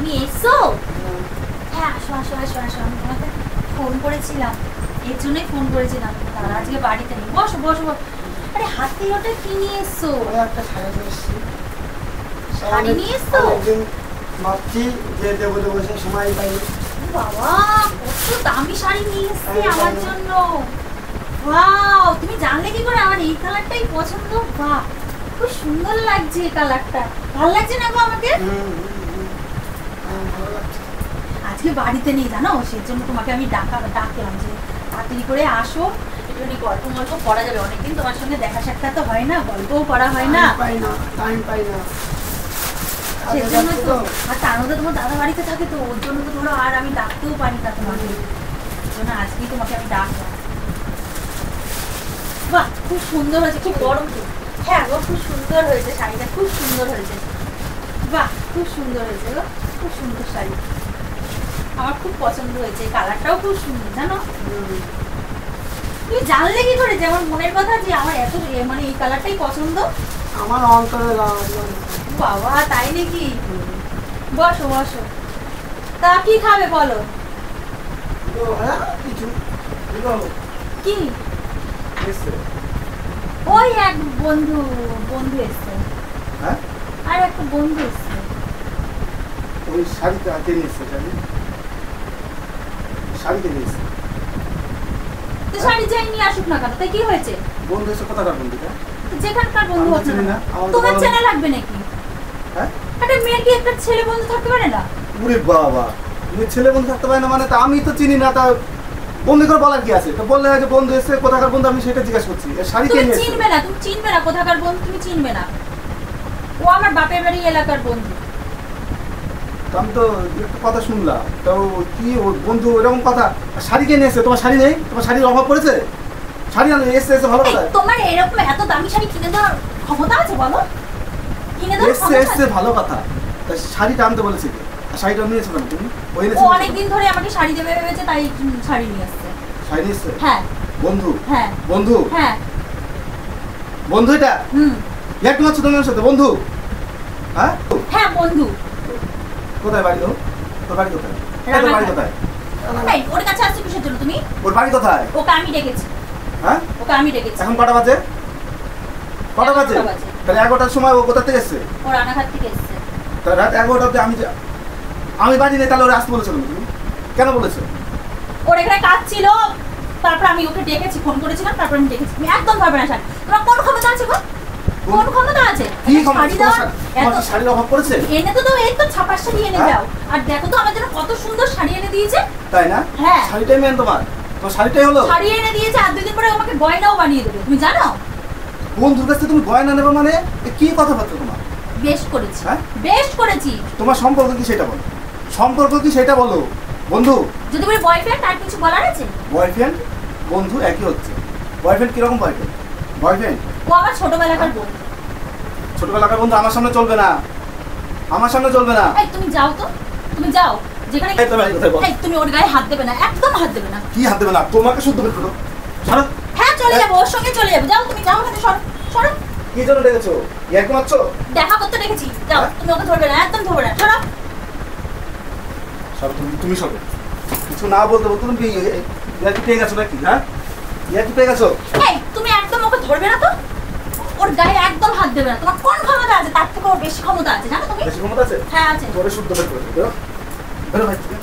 তুমি এসো? হ্যাঁ আসো আসো আসো আসো, আমি তোমাকে ফোন করেছিলাম, এর জন্যই ফোন করেছিলাম। তারা আজকে বাড়িতে নেই। বসো বসো বসো। আরে হাতে ওটা কি নিয়ে এসছো? একটা শাড়ি নিয়ে এসছি। শাড়ি নিয়ে এসছো? ভাবছি যে দেবো দেবো সে সময় পাইনি। বাবা কত দামি শাড়ি নিয়ে এসছে আমার জন্য। ওয়াও, তুমি জানলে কি করে আমার এই কালারটাই পছন্দ? বাহ, খুব সুন্দর লাগছে এই কালারটা। ভালো লাগছে না গো আমাকে? ভালো লাগছে। আজকে বাড়িতে নেই জানো, সেজন্য তোমাকে আমি ডাকলাম যে তাড়াতাড়ি করে আসো, একটুখানি গল্প গল্প করা যাবে। অনেকদিন তোমার সঙ্গে দেখা সাক্ষাৎ তো হয় না, গল্পও করা হয় না। টাইম পাই না। সেজন্য তো। আর তার মধ্যে তোমার দাদা বাড়িতে থাকে, তো ওর জন্য তো ধরো আর আমি ডাকতেও পারি না তোমাকে। ওর জন্য আজকেই তোমাকে আমি ডাকলাম। বাহ, খুব সুন্দর হয়েছে। খুব গরম তো। হ্যাঁ গো, খুব সুন্দর হয়েছে শাড়িটা, খুব সুন্দর হয়েছে। বাহ, খুব সুন্দর হয়েছে গো, খুব সুন্দর শাড়ি। আমার খুব পছন্দ হয়েছে, কালারটাও খুব সুন্দর জানো। তুমি জানলে কি করে যে আমার মনের কথা, যে আমার এত মানে এই কালারটাই পছন্দ? আমার অন্তরে বাবা তাই নাকি? বসো বসো। তা কি খাবে বলো? কিছু কি? ওই এক বন্ধু এসছে। হ্যাঁ, আর একটা বন্ধু এসছে। ওই শাড়িটা কিনে এসছে। শাড়ি কিনে এসছে। তো শাড়ি যাই নিয়ে আসুক না কেন, তাই কি হয়েছে? বন্ধু এসে কোথাকার বন্ধুটা? যেখানকার বন্ধু হোক না, তোমার চেনা লাগবে নাকি? হ্যাঁ, একটা মেয়ের কি একটা ছেলে বন্ধু থাকতে পারে না? ওরে বাবা, তুমি ছেলে বন্ধু থাকতে পারে না মানে? তা আমি তো চিনি না, তা বন্ধু করে বলার কি আছে? তো বললে যে বন্ধু এসে কোথাকার বন্ধু, আমি সেটা জিজ্ঞাসা করছি। শাড়ি তুমি কিনে এসছে। চিনবে না, তুমি চিনবে না কোথাকার বন্ধু, তুমি চিনবে না। ও আমার বাপের বাড়ি এলাকার বন্ধু। আমি তো একটা কথা শুনলাম, তো কি ওর বন্ধু এরকম কথা? শাড়ি কিনে এসছে। তোমার শাড়ি নেই? তোমার শাড়ির অভাব পড়েছে? শাড়ি আনলে এসছে ভালো কথা। তোমার এরকম এত দামি শাড়ি কিনে দেওয়ার ক্ষমতা আছে বলো? কিনে দেওয়ার ক্ষমতা এসছে ভালো কথা। তা শাড়িটা আনতে বলেছে কি? আর শাড়িটা নিয়েছো কেন তুমি? ও অনেকদিন ধরে আমাকে শাড়ি দেবে ভেবেছে, তাই শাড়ি নিয়ে আসছে। শাড়ি নিয়ে এসছে? হ্যাঁ। বন্ধু? হ্যাঁ। বন্ধু? হ্যাঁ। বন্ধু এটা? এক মাত্র তোমার সাথে বন্ধু? হ্যাঁ হ্যাঁ বন্ধু। কোথায় বাড়ি? তোর বাড়ি কোথায়? তোর বাড়ি কোথায়? ওর কাছে আসছো কিসের জন্য তুমি? ওর বাড়ি কোথায়? ওকে আমি ডেকেছি। হ্যাঁ, ওকে আমি ডেকেছি। এখন কটা বাজে? তাহলে 11টার সময় ও কোথা থেকে এসছে? ও রানাঘাট থেকে এসছে। তাহলে রাত 11টাতে আমি বাড়ি নেই, তাহলে ওরা আসতে বলেছো তুমি? কেন বলেছো? ওর এখানে কাজ ছিল, তারপর আমি ওকে ডেকেছি, ফোন করেছিলাম, তারপর আমি ডেকেছি। তুমি একদম পারবে না শাড়ি। তোমার কোন ক্ষমতা আছে গো? কোন ক্ষমতা আছে? কি ক্ষমতা? এত শাড়ির অভাব পড়েছে? এনে তো দাও, এই তো ছাপার শাড়ি এনে দাও। আর দেখো তো আমার জন্য কত সুন্দর শাড়ি এনে দিয়েছে। তাই না? হ্যাঁ। শাড়িটাই মেন তোমার। তো শাড়িটাই হলো। শাড়ি এনে দিয়েছে, আর 2 দিন পরে আমাকে গয়নাও বানিয়ে দেবে, তুমি জানো? বন্ধুর কাছে তুমি গয়না নেবে মানে কি কথাবার্তা তোমার? বেশ করেছি। হ্যাঁ, বেশ করেছি। তোমার সম্পর্ক কি সেটা বলো? সম্পর্ক কি সেটা বলো? বন্ধু যদি বলি বয়ফ্রেন্ড, আর কিছু বলার আছে? বয়ফ্রেন্ড বন্ধু একই হচ্ছে। বয়ফ্রেন্ড কিরকম বয়ফ্রেন্ড? বয়ফ্রেন্ড ও আমার ছোটবেলাকার বন্ধু। ছোটবেলাকার বন্ধু আমার সামনে চলবে না। আমার সামনে চলবে না। এই তুমি যাও তো, তুমি যাও যেখানে। এই তুমি ওর গায়ে হাত দেবে না, একদম হাত দেবে না। কি হাত দেবে না? তোমাকে শুদ্ধ করে দেবো। সরো। হ্যাঁ চলে যাবো, ওর সঙ্গে চলে যাবো। যাও তুমি, যাও ওখানে, সরো সরো। কি জন্য ডেকেছো? ইয়ার্কি মারছো? দেখা করতে ডেকেছি। যাও, তুমি ওকে ধরবে না, একদম ধরবে না। সরো সরো, তুমি সরো। কিছু না বলতে বলতে তুমি ইয়ার্কি পেয়ে গেছো নাকি? হ্যাঁ, ইয়ার্কি পেয়ে গেছো? এই তুমি একদম ওকে ধরবে না তো। ওর গায়ে একদম হাত দেবে না। তোমার কোন ক্ষমতা আছে? তার থেকে ওর বেশি ক্ষমতা আছে, জানো তুমি? বেশি ক্ষমতা আছে? হ্যাঁ আছে। তোরে শুদ্ধ বের করে দেবো। বেরো ভাই থেকে।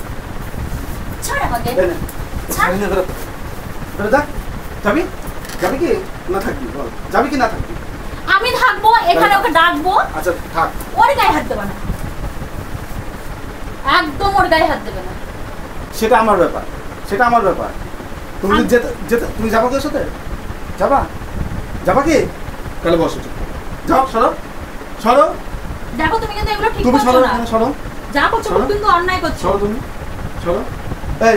ছাড় আমাকে। ছাড় নিয়ে বেরো। বেরো যা। যাবি? যাবি কি না থাকবি বল? যাবি কি না থাকবি? আমি থাকবো এখানে, ওকে ডাকবো। আচ্ছা থাক। ওর গায়ে হাত দেবে না, একদম ওর গায়ে হাত দেবে না। সেটা আমার ব্যাপার, সেটা আমার ব্যাপার। তুমি যেতে যেতে তুমি যাবা তোর সাথে? যাবা? যাবা কি? তাহলে বসো। যাও, সরো সরো। দেখো তুমি কিন্তু এগুলো ঠিক তুমি করছো সরো, না। সরো। যা করছো কিন্তু অন্যায় করছো। সরো তুমি, সরো। এই